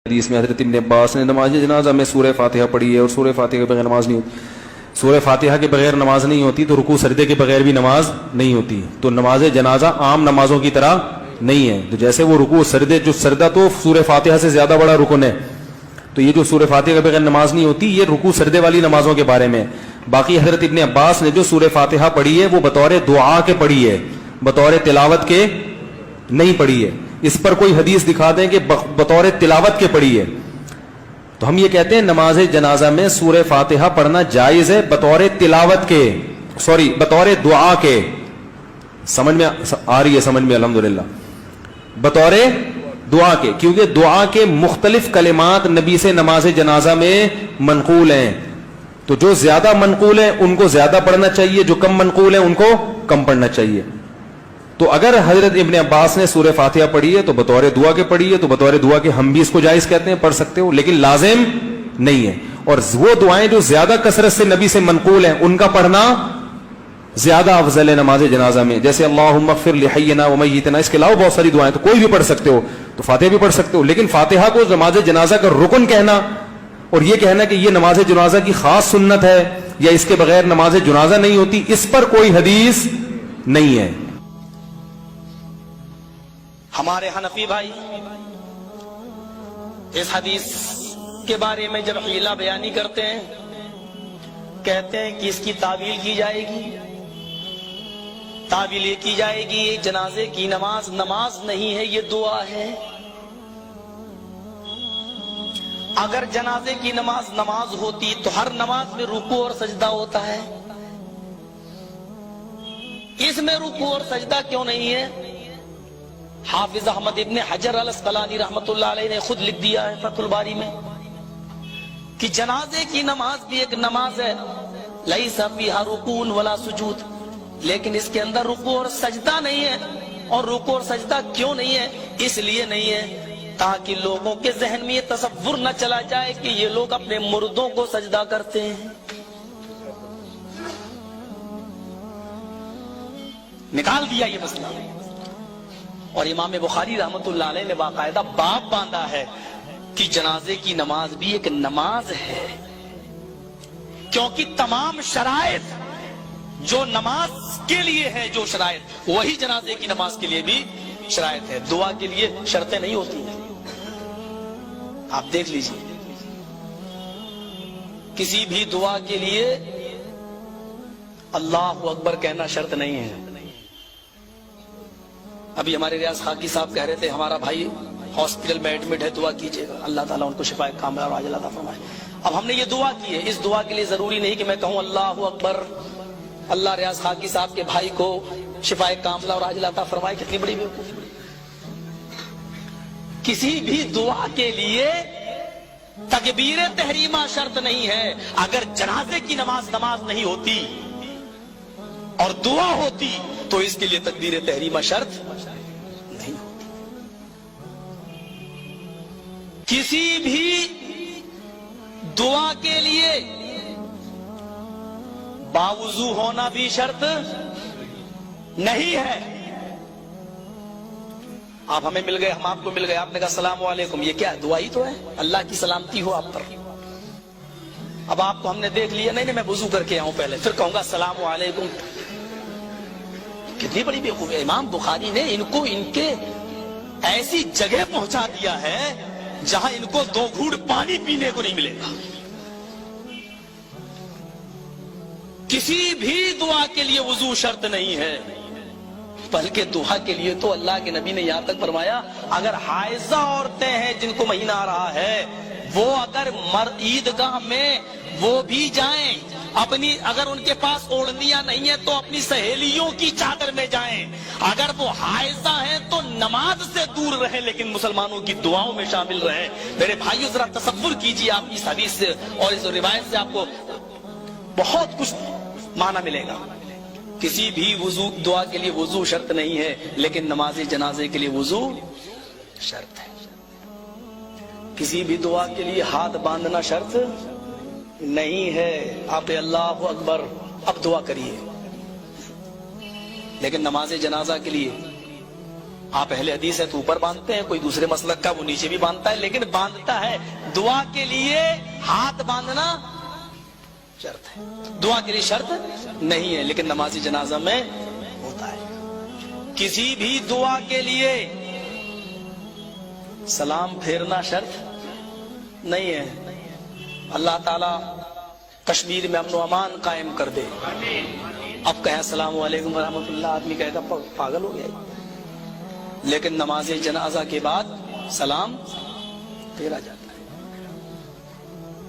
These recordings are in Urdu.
حدیث میں حضرت ابن عباس نے نماز جنازہ میں سورہ فاتحہ پڑھی ہے اور سورہ فاتحہ کے بغیر نماز نہیں ہوتی. سورہ فاتحہ کے بغیر نماز نہیں ہوتی تو رکوع سجدے کے بغیر بھی نماز نہیں ہوتی. تو نماز جنازہ عام نمازوں کی طرح نہیں ہے. تو جیسے وہ رکوع سجدے جو سجدہ تو سورہ فاتحہ سے زیادہ بڑا رکن ہے, تو یہ جو سورہ فاتحہ کے بغیر نماز نہیں ہوتی یہ رکوع سجدے والی نمازوں کے بارے میں. باقی حضرت ابن عباس نے جو سورہ فاتحہ پڑھی ہے وہ بطور دعا کے پڑھی ہے, بطور تلاوت کے نہیں پڑھی ہے. اس پر کوئی حدیث دکھا دیں کہ بطور تلاوت کے پڑھی ہے, تو ہم یہ کہتے ہیں نماز جنازہ میں سورہ فاتحہ پڑھنا جائز ہے بطور تلاوت کے, بطور دعا کے. سمجھ میں آ رہی ہے؟ سمجھ میں الحمدللہ. بطور دعا کے, کیونکہ دعا کے مختلف کلمات نبی سے نماز جنازہ میں منقول ہیں, تو جو زیادہ منقول ہیں ان کو زیادہ پڑھنا چاہیے, جو کم منقول ہیں ان کو کم پڑھنا چاہیے. تو اگر حضرت ابن عباس نے سورہ فاتحہ پڑھی ہے تو بطور دعا کے پڑھی ہے, تو بطور دعا کے ہم بھی اس کو جائز کہتے ہیں, پڑھ سکتے ہو, لیکن لازم نہیں ہے. اور وہ دعائیں جو زیادہ کثرت سے نبی سے منقول ہیں ان کا پڑھنا زیادہ افضل ہے نماز جنازہ میں. جیسے اللہم اغفر لحینا ومیتنا, اس کے علاوہ بہت ساری دعائیں تو کوئی بھی پڑھ سکتے ہو, تو فاتحہ بھی پڑھ سکتے ہو. لیکن فاتحہ کو نماز جنازہ کا رکن کہنا اور یہ کہنا کہ یہ نماز جنازہ کی خاص سنت ہے یا اس کے بغیر نماز جنازہ نہیں ہوتی, اس پر کوئی حدیث نہیں ہے. ہمارے حنفی بھائی اس حدیث کے بارے میں جب حیلہ بیانی کرتے ہیں, کہتے ہیں کہ اس کی تعویل کی جائے گی. تعویل یہ کی جائے گی یہ جنازے کی نماز نماز نہیں ہے, یہ دعا ہے. اگر جنازے کی نماز نماز ہوتی تو ہر نماز میں رکوع اور سجدہ ہوتا ہے, اس میں رکوع اور سجدہ کیوں نہیں ہے؟ حافظ احمد ابن حجر الاسقلانی رحمت اللہ علیہ نے خود لکھ دیا ہے فتح الباری میں کہ جنازے کی نماز بھی ایک نماز ہے, لیس فیہا رکوع ولا سجود, لیکن اس کے اندر رکوع اور سجدہ نہیں ہے. اور رکوع اور سجدہ کیوں نہیں ہے؟ اس لیے نہیں ہے تاکہ لوگوں کے ذہن میں یہ تصور نہ چلا جائے کہ یہ لوگ اپنے مردوں کو سجدہ کرتے ہیں. نکال دیا یہ مسئلہ. اور امام بخاری رحمت اللہ علیہ نے باقاعدہ باب باندھا ہے کہ جنازے کی نماز بھی ایک نماز ہے, کیونکہ تمام شرائط جو نماز کے لیے ہے, جو شرائط وہی جنازے کی نماز کے لیے بھی شرائط ہے. دعا کے لیے شرطیں نہیں ہوتی ہیں. آپ دیکھ لیجئے کسی بھی دعا کے لیے اللہ اکبر کہنا شرط نہیں ہے. ابھی ہمارے ریاض خاکی صاحب کہہ رہے تھے ہمارا بھائی ہاسپٹل میں ایڈمٹ ہے, دعا کیجئے گا اللہ تعالیٰ ان کو شفائے کاملہ اور عاجلہ عطا فرمائے. اب ہم نے یہ دعا کی ہے, اس دعا کے لیے ضروری نہیں کہ میں کہوں اللہ اکبر اللہ ریاض خاکی صاحب کے بھائی کو شفائے کاملہ اور عاجلہ عطا فرمائے. کتنی بڑی بیوقوفی. کسی بھی دعا کے لیے تکبیر تحریمہ شرط نہیں ہے. اگر جنازے کی نماز نماز نہیں ہوتی اور دعا ہوتی تو اس کے لیے تکبیر تحریمہ شرط نہیں ہوتی. کسی بھی دعا کے لیے باوضو ہونا بھی شرط نہیں ہے. آپ ہمیں مل گئے, ہم آپ کو مل گئے, آپ نے کہا السلام علیکم, یہ کیا دعا ہی تو ہے, اللہ کی سلامتی ہو آپ پر. اب آپ کو ہم نے دیکھ لیا, نہیں میں وضو کر کے آؤں پہلے پھر کہوں گا السلام علیکم. کتنی بڑی بیوقوفی. امام بخاری نے ان کو ان کے ایسی جگہ پہنچا دیا ہے جہاں ان کو 2 گھوٹ پانی پینے کو نہیں ملے گا. کسی بھی دعا کے لیے وضو شرط نہیں ہے, بلکہ دعا کے لیے تو اللہ کے نبی نے یہاں تک فرمایا اگر حائضہ عورتیں ہیں جن کو مہینہ آ رہا ہے وہ اگر عیدگاہ میں وہ بھی جائیں, اپنی اگر ان کے پاس اوڑھنیاں نہیں ہیں تو اپنی سہیلیوں کی چادر میں جائیں. اگر وہ حائضہ ہیں تو نماز سے دور رہیں لیکن مسلمانوں کی دعاؤں میں شامل رہیں. میرے بھائیو ذرا تصور کیجئے, آپ اس حدیث سے اور اس روایت سے آپ کو بہت کچھ معنی ملے گا. کسی بھی وضو دعا کے لیے وضو شرط نہیں ہے, لیکن نماز جنازے کے لیے وضو شرط ہے. کسی بھی دعا کے لیے ہاتھ باندھنا شرط نہیں ہے. آپ اللہ اکبر اب دعا کریے, لیکن نماز جنازہ کے لیے آپ اہل حدیث ہے تو اوپر باندھتے ہیں, کوئی دوسرے مسلک کا وہ نیچے بھی باندھتا ہے, لیکن باندھتا ہے. دعا کے لیے ہاتھ باندھنا شرط ہے, دعا کے لیے شرط نہیں ہے, لیکن نماز جنازہ میں ہوتا ہے. کسی بھی دعا کے لیے سلام پھیرنا شرط نہیں ہے. اللہ تعالی کشمیر میں امن و امان قائم کر دے. اب کہیں السلام علیکم ورحمۃ اللہ, آدمی کہے گا پاگل ہو گیا, لیکن نماز جنازہ کے بعد سلام پھیرا جاتا ہے.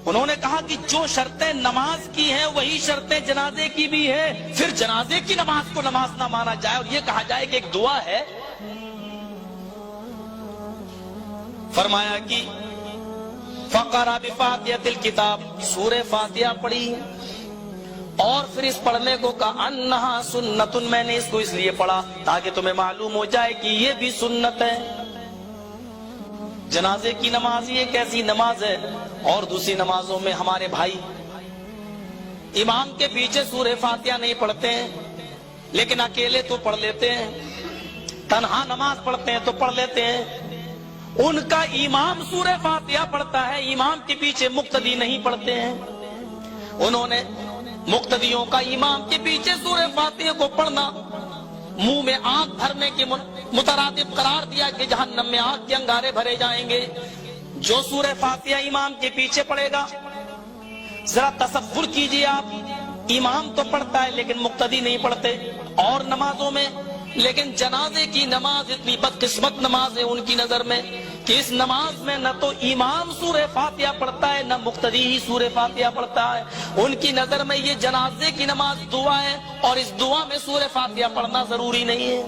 انہوں نے کہا کہ جو شرطیں نماز کی ہیں وہی شرطیں جنازے کی بھی ہیں. پھر جنازے کی نماز کو نماز نہ مانا جائے اور یہ کہا جائے کہ ایک دعا ہے. فرمایا کہ فقرا بفاتحۃ الکتاب, سورہ فاتحہ پڑھی اور پھر اس پڑھنے کو کہا انہا سنتن, میں نے اس کو اس لیے پڑھا تاکہ تمہیں معلوم ہو جائے کہ یہ بھی سنت ہے. جنازے کی نماز یہ کیسی نماز ہے. اور دوسری نمازوں میں ہمارے بھائی امام کے پیچھے سورہ فاتحہ نہیں پڑھتے ہیں, لیکن اکیلے تو پڑھ لیتے ہیں, تنہا نماز پڑھتے ہیں تو پڑھ لیتے ہیں. ان کا امام سورہ فاتحہ پڑھتا ہے, امام کے پیچھے مقتدی نہیں پڑھتے ہیں. انہوں نے مقتدیوں کا امام کے پیچھے سورہ فاتحہ کو پڑھنا منہ میں آنکھ بھرنے کے مترادف قرار دیا کہ جہنم میں آنکھ کے انگارے بھرے جائیں گے. جو سورہ فاتحہ امام کے پیچھے پڑھے گا, ذرا تصور کیجئے آپ, امام تو پڑھتا ہے لیکن مقتدی نہیں پڑھتے اور نمازوں میں, لیکن جنازے کی نماز اتنی بدقسمت نماز ہے ان کی نظر میں کہ اس نماز میں نہ تو امام سورہ فاتحہ پڑھتا ہے نہ مقتدی ہی سورہ فاتحہ پڑھتا ہے. ان کی نظر میں یہ جنازے کی نماز دعا ہے اور اس دعا میں سورہ فاتحہ پڑھنا ضروری نہیں ہے,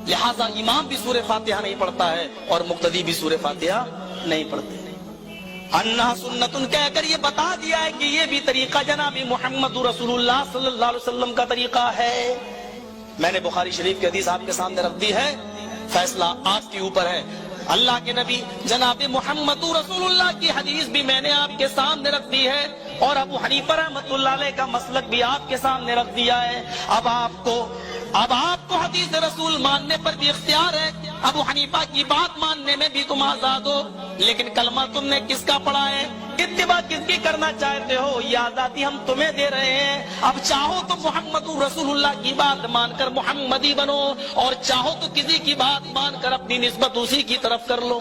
لہذا امام بھی سورہ فاتحہ نہیں پڑھتا ہے اور مقتدی بھی سورہ فاتحہ نہیں پڑھتے. انہا سنتن کہہ کر یہ بتا دیا ہے کہ یہ بھی طریقہ جناب محمد رسول اللہ صلی اللہ علیہ وسلم کا طریقہ ہے. میں نے بخاری شریف کی حدیث آپ کے سامنے رکھ دی ہے, فیصلہ آپ کے اوپر ہے. اللہ کے نبی جناب محمد رسول اللہ کی حدیث بھی میں نے آپ کے سامنے رکھ دی ہے اور ابو حنیفہ رحمۃ اللہ علیہ کا مسلک بھی آپ کے سامنے رکھ دیا ہے. اب آپ کو حدیث رسول ماننے پر بھی اختیار ہے, ابو حنیفہ کی بات ماننے میں بھی تم آزاد ہو, لیکن کلمہ تم نے کس کا پڑھا ہے, اتباع کس کی کرنا چاہتے ہو, یہ آزادی ہم تمہیں دے رہے ہیں. اب چاہو تو محمد رسول اللہ کی بات مان کر محمدی بنو اور چاہو تو کسی کی بات مان کر اپنی نسبت اسی کی طرف کر لو.